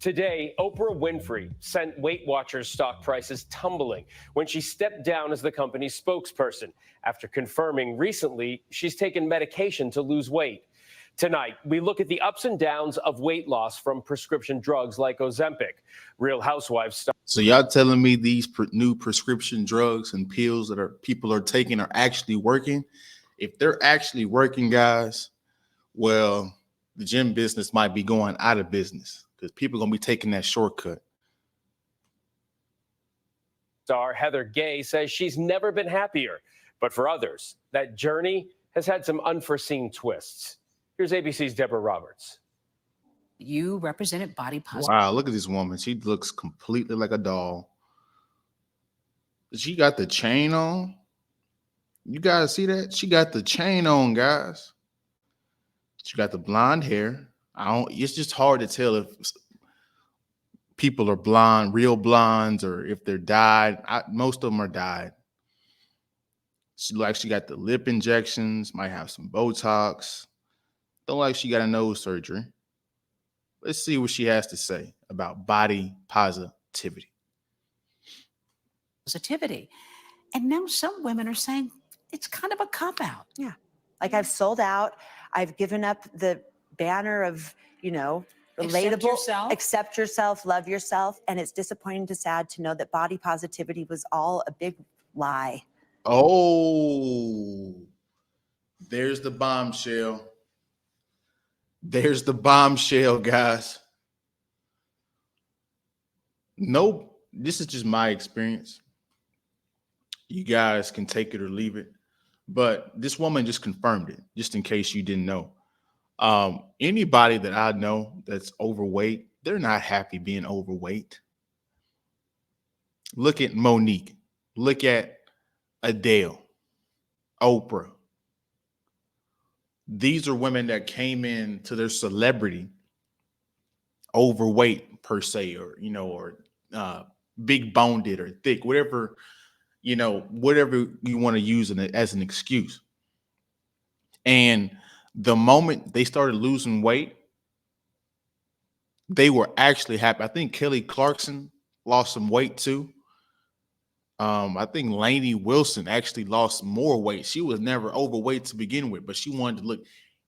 Today, Oprah Winfrey sent Weight Watchers stock prices tumbling when she stepped down as the company's spokesperson after confirming recently she's taken medication to lose weight. Tonight, we look at the ups and downs of weight loss from prescription drugs like Ozempic. Real Housewives. So y'all telling me these new prescription drugs and pills that people are taking are actually working? If they're actually working, guys, well, the gym business might be going out of business because people are going to be taking that shortcut. Star Heather Gay says she's never been happier. But for others, that journey has had some unforeseen twists. Here's ABC's Deborah Roberts. You represented body positivity. Wow, look at this woman. She looks completely like a doll. She got the chain on. You guys see that? She got the chain on, guys. She got the blonde hair. It's just hard to tell if people are blonde, real blondes, or if they're dyed. Most of them are dyed. She got the lip injections, might have some Botox. Don't like she got a nose surgery. Let's see what she has to say about body positivity. And now some women are saying it's kind of a cop-out. Yeah. Like I've sold out. I've given up the banner of, relatable, accept yourself, love yourself. And it's disappointing to sad to know that body positivity was all a big lie. Oh, there's the bombshell. There's the bombshell, guys. Nope. This is just my experience. You guys can take it or leave it. But this woman just confirmed it, just in case you didn't know. Anybody that I know that's overweight, they're not happy being overweight. Look at Monique. Look at Adele, Oprah. These are women that came into their celebrity overweight per se, or big boned or thick, whatever you want to use as an excuse. And the moment they started losing weight, they were actually happy. I think Kelly Clarkson lost some weight too. I think Lainey Wilson actually lost more weight. She was never overweight to begin with, but she wanted to look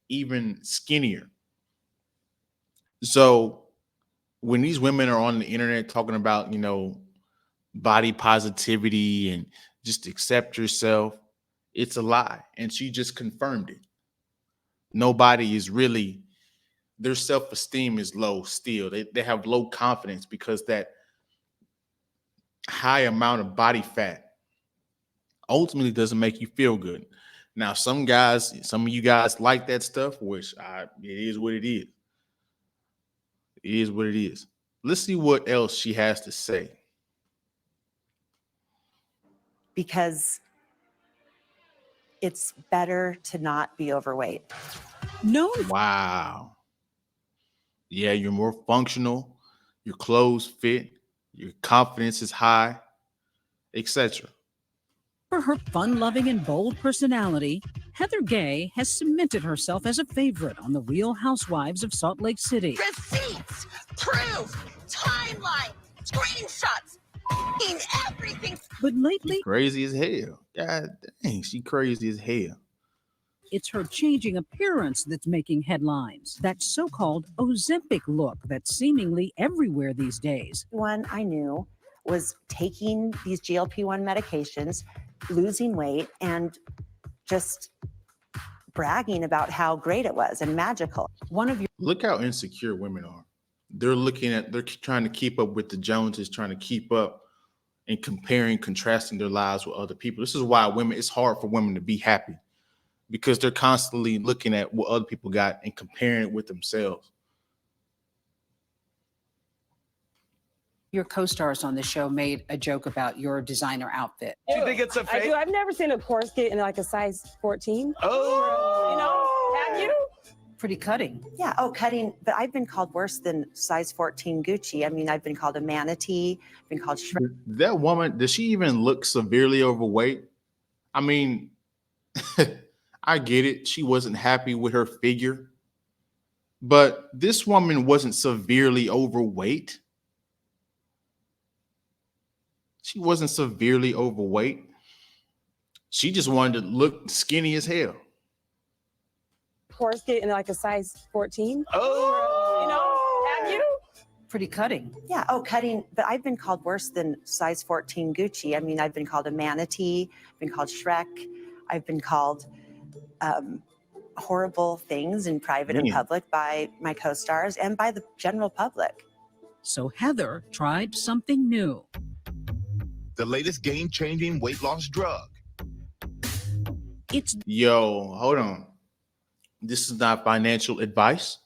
even skinnier. So when these women are on the internet talking about, body positivity and just accept yourself, it's a lie. And she just confirmed it. Nobody is really, their self-esteem is low still. They have low confidence because that high amount of body fat ultimately doesn't make you feel good. Now, some of you guys like that stuff, which it is what it is. It is what it is. Let's see what else she has to say. Because it's better to not be overweight. No. Wow. Yeah, you're more functional. Your clothes fit. Your confidence is high, etc. For her fun-loving and bold personality, Heather Gay has cemented herself as a favorite on the Real Housewives of Salt Lake City. Receipts, proof, timeline, screenshots, everything. But lately, she's crazy as hell. God dang, she crazy as hell. It's her changing appearance that's making headlines. That so-called Ozempic look that's seemingly everywhere these days. One I knew was taking these GLP-1 medications, losing weight, and just bragging about how great it was and magical. Look how insecure women are. They're trying to keep up with the Joneses, trying to keep up and contrasting their lives with other people. This is why it's hard for women to be happy. Because they're constantly looking at what other people got and comparing it with themselves. Your co-stars on the show made a joke about your designer outfit. Do you think it's a fake? I do. I've never seen a corset in like a size 14. Oh. Have you? Pretty cutting. Yeah, cutting. But I've been called worse than size 14 Gucci. I mean, I've been called a manatee. I've been called shrimp. That woman, does she even look severely overweight? I mean, I get it. She wasn't happy with her figure. But this woman wasn't severely overweight. She wasn't severely overweight. She just wanted to look skinny as hell. Horse gate in like a size 14. Oh, You know, have you? Pretty cutting. Yeah. Oh, cutting. But I've been called worse than size 14 Gucci. I mean, I've been called a manatee. I've been called Shrek. I've been called horrible things in private and public by my co-stars and by the general public. So Heather tried something new. The latest game-changing weight loss drug. It's Yo, hold on. This is not financial advice,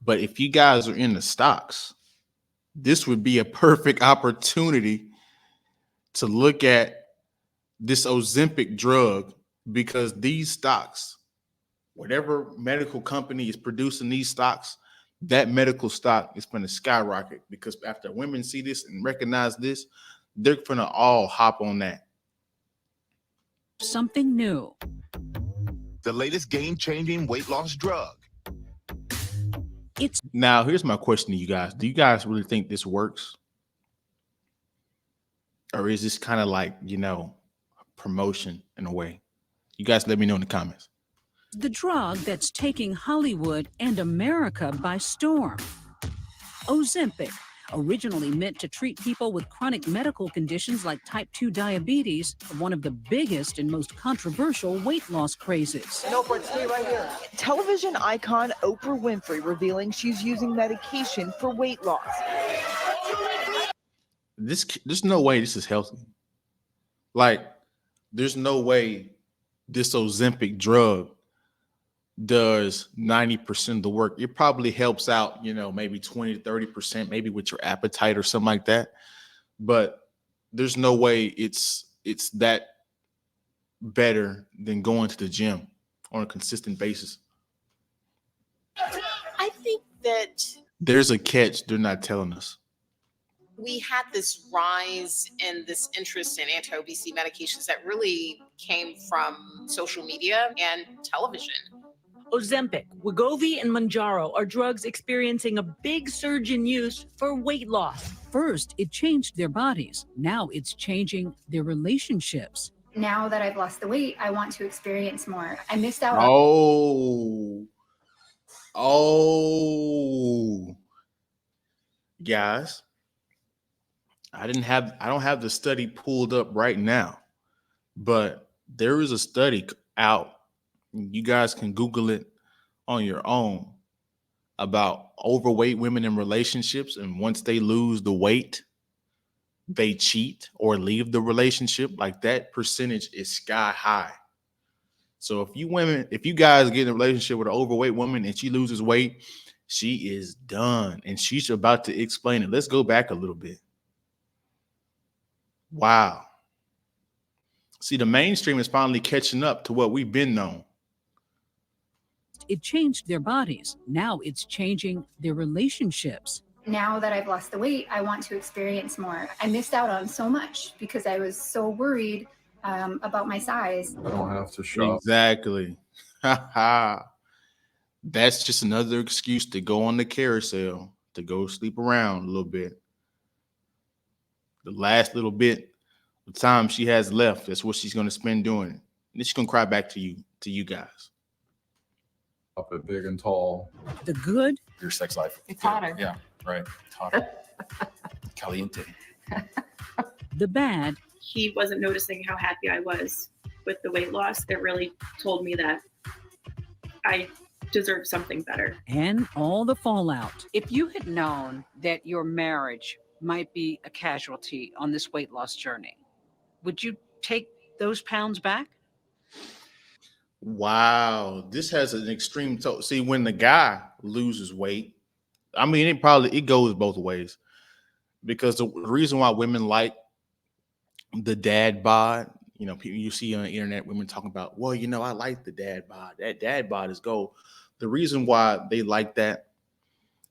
but if you guys are in the stocks, this would be a perfect opportunity to look at this Ozempic drug, because these stocks, whatever medical company is producing these stocks, that medical stock is going to skyrocket, because after women see this and recognize this, they're going to all hop on that. something new. The latest game-changing weight loss drug. Now, here's my question to you guys. Do you guys really think this works? Or is this kind of like, promotion in a way? You guys let me know in the comments. The drug that's taking Hollywood and America by storm. Ozempic, originally meant to treat people with chronic medical conditions like type 2 diabetes, one of the biggest and most controversial weight loss crazes. Television icon Oprah Winfrey revealing she's using medication for weight loss. There's no way this is healthy. Like, there's no way this Ozempic drug does 90% of the work. It probably helps out, maybe 20 to 30%, maybe with your appetite or something like that. But there's no way it's that better than going to the gym on a consistent basis. I think that There's a catch they're not telling us. we had this rise in this interest in anti-obesity medications that really came from social media and television. Ozempic, Wegovy, and Mounjaro are drugs experiencing a big surge in use for weight loss. First, it changed their bodies. Now it's changing their relationships. Now that I've lost the weight, I want to experience more. I missed out Oh, guys, I don't have the study pulled up right now, but there is a study out. You guys can Google it on your own about overweight women in relationships. And once they lose the weight, they cheat or leave the relationship. Like, that percentage is sky high. So if you guys get in a relationship with an overweight woman and she loses weight, she is done. And she's about to explain it. Let's go back a little bit. Wow. See, the mainstream is finally catching up to what we've been known. It changed their bodies. Now it's changing their relationships. Now that I've lost the weight, I want to experience more. I missed out on so much because I was so worried about my size. I don't have to shop. Exactly. That's just another excuse to go on the carousel, to go sleep around a little bit. The last little bit of time she has left, that's what she's going to spend doing it. And she's going to cry back to you guys. Up it big and tall. The good. Your sex life. It's hotter. Yeah, right. It's hotter. Caliente. The bad. He wasn't noticing how happy I was with the weight loss. It really told me that I deserve something better. And all the fallout. If you had known that your marriage might be a casualty on this weight loss journey, would you take those pounds back? Wow, this has an extreme see, when the guy loses weight, I mean, it goes both ways, because the reason why women like the dad bod, people you see on the internet, women talking about, well, I like the dad bod. That dad bod is gold. The reason why they like that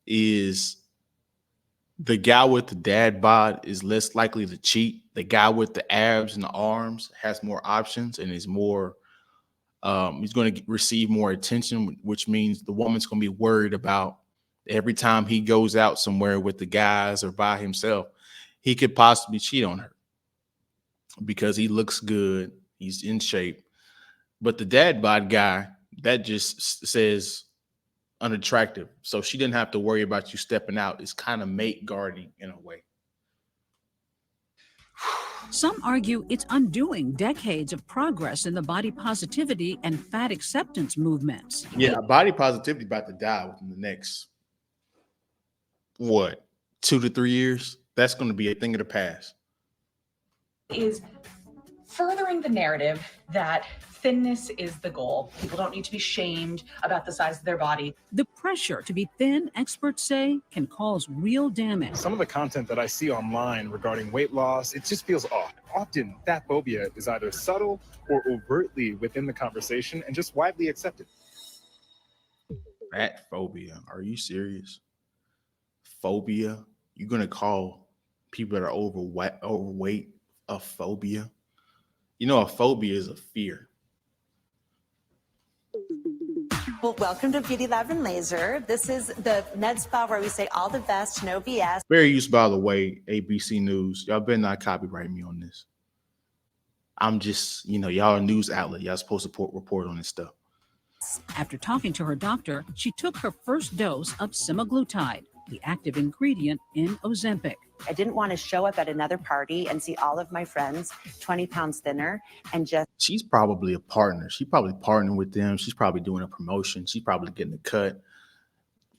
is the guy with the dad bod is less likely to cheat. The guy with the abs and the arms has more options and is more He's going to receive more attention, which means the woman's going to be worried about every time he goes out somewhere with the guys or by himself, he could possibly cheat on her because he looks good. He's in shape. But the dad bod guy, that just says unattractive. So she didn't have to worry about you stepping out. It's kind of mate guarding in a way. Some argue it's undoing decades of progress in the body positivity and fat acceptance movements. Yeah, body positivity about to die within the next, 2 to 3 years? That's going to be a thing of the past. Is furthering the narrative that thinness is the goal. People don't need to be shamed about the size of their body. The pressure to be thin, experts say, can cause real damage. Some of the content that I see online regarding weight loss, it just feels off. Often, fat phobia is either subtle or overtly within the conversation and just widely accepted. Fat phobia. Are you serious? Phobia? You're going to call people that are overweight a phobia? You know, a phobia is a fear. Well, welcome to Beauty Lab and Laser. This is the med spa where we say all the best, no BS. Very used, by the way, ABC News. Y'all better not copyright me on this. I'm just, y'all a news outlet. Y'all supposed to report on this stuff. After talking to her doctor, she took her first dose of semaglutide, the active ingredient in Ozempic. I didn't want to show up at another party and see all of my friends 20 pounds thinner and just... She's probably a partner. She's probably partnering with them. She's probably doing a promotion. She's probably getting a cut.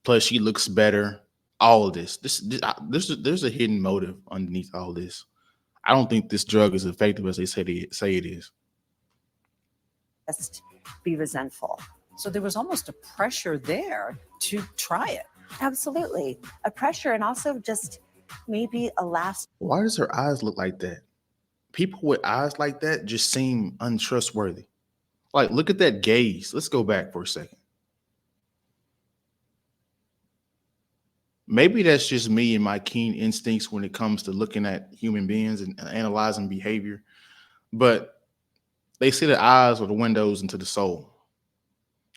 Plus, she looks better. All of this. There's a hidden motive underneath all this. I don't think this drug is effective as they say it is. Just be resentful. So there was almost a pressure there to try it. Absolutely. A pressure and also just maybe a last... Why does her eyes look like that? People with eyes like that just seem untrustworthy. Like, look at that gaze. Let's go back for a second. Maybe that's just me and my keen instincts when it comes to looking at human beings and analyzing behavior. But they say the eyes are the windows into the soul.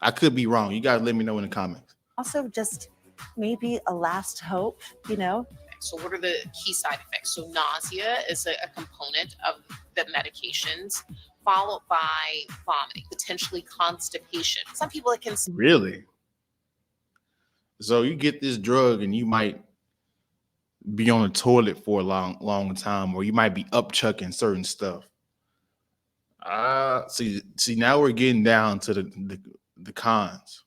I could be wrong. You guys let me know in the comments. Also just maybe a last hope, So what are the key side effects? So nausea is a component of the medications, followed by vomiting, potentially constipation. Some people it can... Really? So you get this drug and you might be on the toilet for a long time, or you might be upchucking certain stuff. See, now we're getting down to the cons.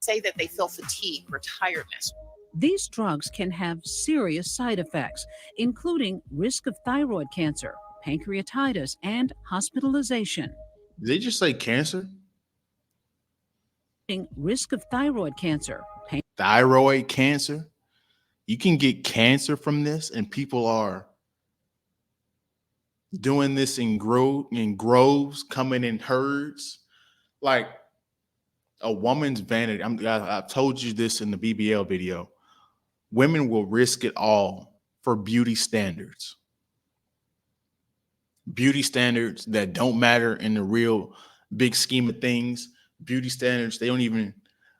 Say that they feel fatigue or tiredness. These drugs can have serious side effects, including risk of thyroid cancer, pancreatitis, and hospitalization. Did they just say cancer? Risk of thyroid cancer. Thyroid cancer? You can get cancer from this, and people are doing this in groves, coming in herds. Like a woman's vanity. I've told you this in the BBL video. Women will risk it all for beauty standards. Beauty standards that don't matter in the real big scheme of things. Beauty standards they don't even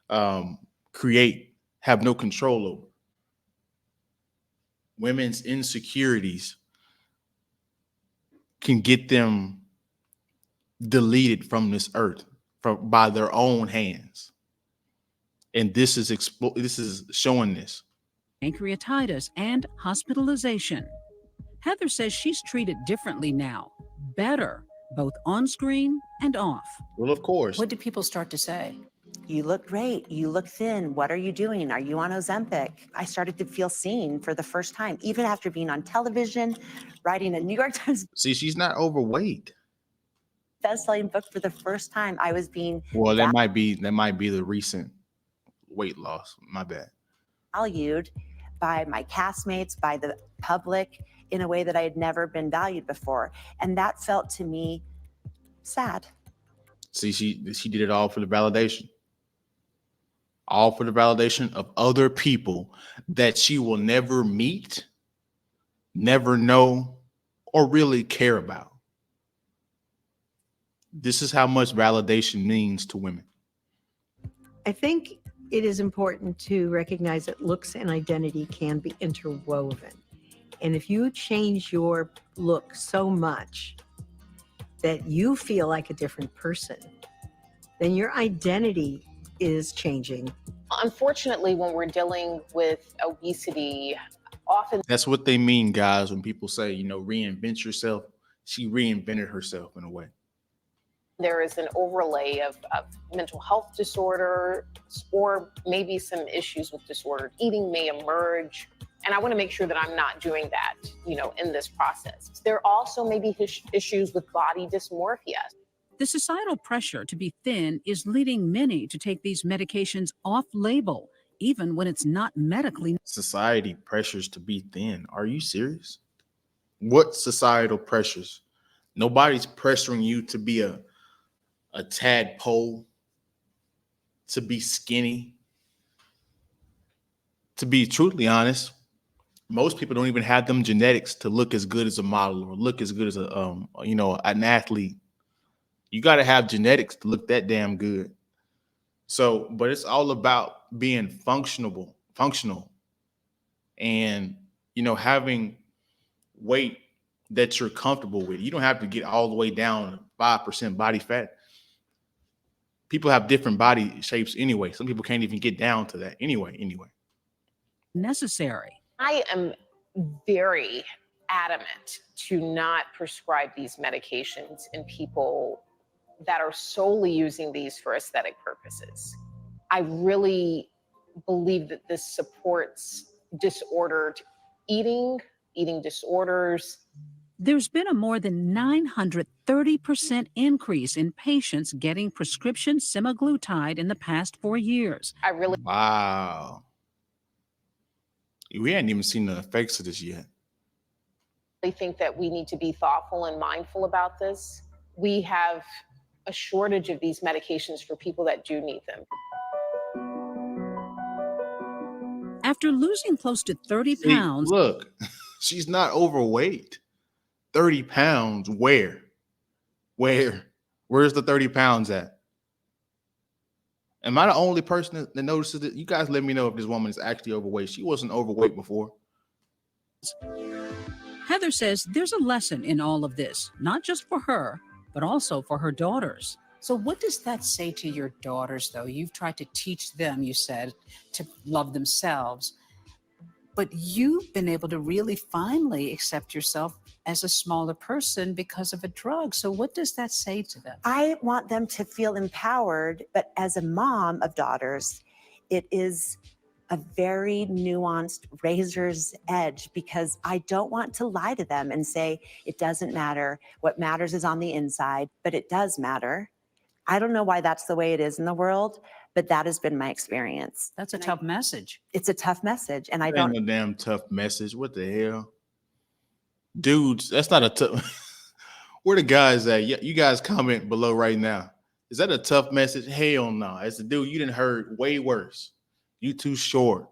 have no control over. Women's insecurities can get them deleted from this earth by their own hands. And this is showing this. Pancreatitis and hospitalization. Heather says she's treated differently now, better, both on screen and off. Well, of course. What did people start to say? You look great. You look thin. What are you doing? Are you on Ozempic? I started to feel seen for the first time, even after being on television, writing a New York Times. See, she's not overweight. Best-selling book for the first time. I was being... Well, that might be the recent weight loss. My bad. Valued by my castmates, by the public in a way that I had never been valued before. And that felt to me sad. See, she did it all for the validation. All for the validation of other people that she will never meet, never know, or really care about. This is how much validation means to women. I think it is important to recognize that looks and identity can be interwoven. And if you change your look so much that you feel like a different person, then your identity is changing. Unfortunately, when we're dealing with obesity, often That's what they mean, guys, when people say, reinvent yourself. She reinvented herself in a way. there is an overlay of mental health disorders, or maybe some issues with disordered eating may emerge. And I want to make sure that I'm not doing that, in this process. There also may be issues with body dysmorphia. The societal pressure to be thin is leading many to take these medications off-label, even when it's not medically. Society pressures to be thin. Are you serious? What societal pressures? Nobody's pressuring you to be a tadpole, to be skinny. To be truthfully honest, most people don't even have them genetics to look as good as a model or look as good as an athlete. You got to have genetics to look that damn good. So, but it's all about being functional, and having weight that you're comfortable with. You don't have to get all the way down to 5% body fat. People have different body shapes anyway. Some people can't even get down to that anyway. Necessary. I am very adamant to not prescribe these medications in people that are solely using these for aesthetic purposes. I really believe that this supports disordered eating disorders. There's been a more than 930% increase in patients getting prescription semaglutide in the past 4 years. Wow. We hadn't even seen the effects of this yet. I think that we need to be thoughtful and mindful about this. We have a shortage of these medications for people that do need them. After losing close to 30 pounds. Look, she's not overweight. 30 pounds, where? Where's the 30 pounds at? Am I the only person that notices it? You guys let me know if this woman is actually overweight. She wasn't overweight before. Heather says there's a lesson in all of this, not just for her, but also for her daughters. So what does that say to your daughters, though? You've tried to teach them, you said, to love themselves. But you've been able to really finally accept yourself as a smaller person because of a drug. So what does that say to them? I want them to feel empowered, but as a mom of daughters, it is a very nuanced razor's edge, because I don't want to lie to them and say it doesn't matter. What matters is on the inside, but it does matter. I don't know why that's the way it is in the world, but that has been my experience. That's a tough message. It's a tough message. And I Ain't don't. no damn tough message. What the hell? Dudes, that's not a tough. Where the guys at? You guys comment below right now. Is that a tough message? Hell no. As a dude, you didn't heard way worse. You too short.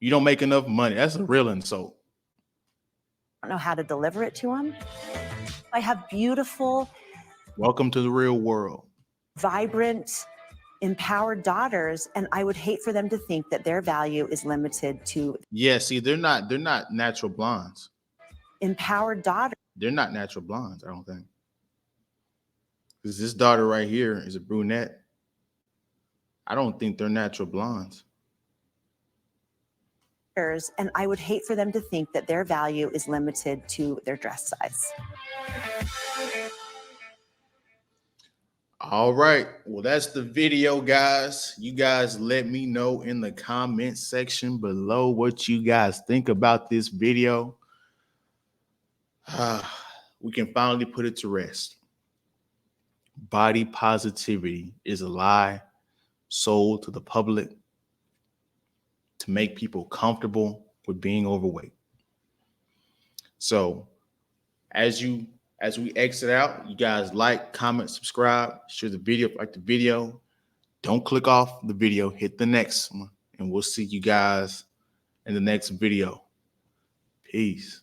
You don't make enough money. That's a real insult. I don't know how to deliver it to them. I have beautiful. Welcome to the real world. Vibrant, empowered daughters, and I would hate for them to think that their value is limited to. Yeah, see, they're not natural blondes. Empowered daughters. They're not natural blondes, I don't think. Because this daughter right here is a brunette. I don't think they're natural blondes. And I would hate for them to think that their value is limited to their dress size. All right. Well, that's the video, guys. You guys let me know in the comment section below what you guys think about this video. We can finally put it to rest. Body positivity is a lie sold to the public to make people comfortable with being overweight. So as we exit out, you guys like, comment, subscribe, share the video if you like the video. Don't click off the video, hit the next one, and we'll see you guys in the next video. Peace.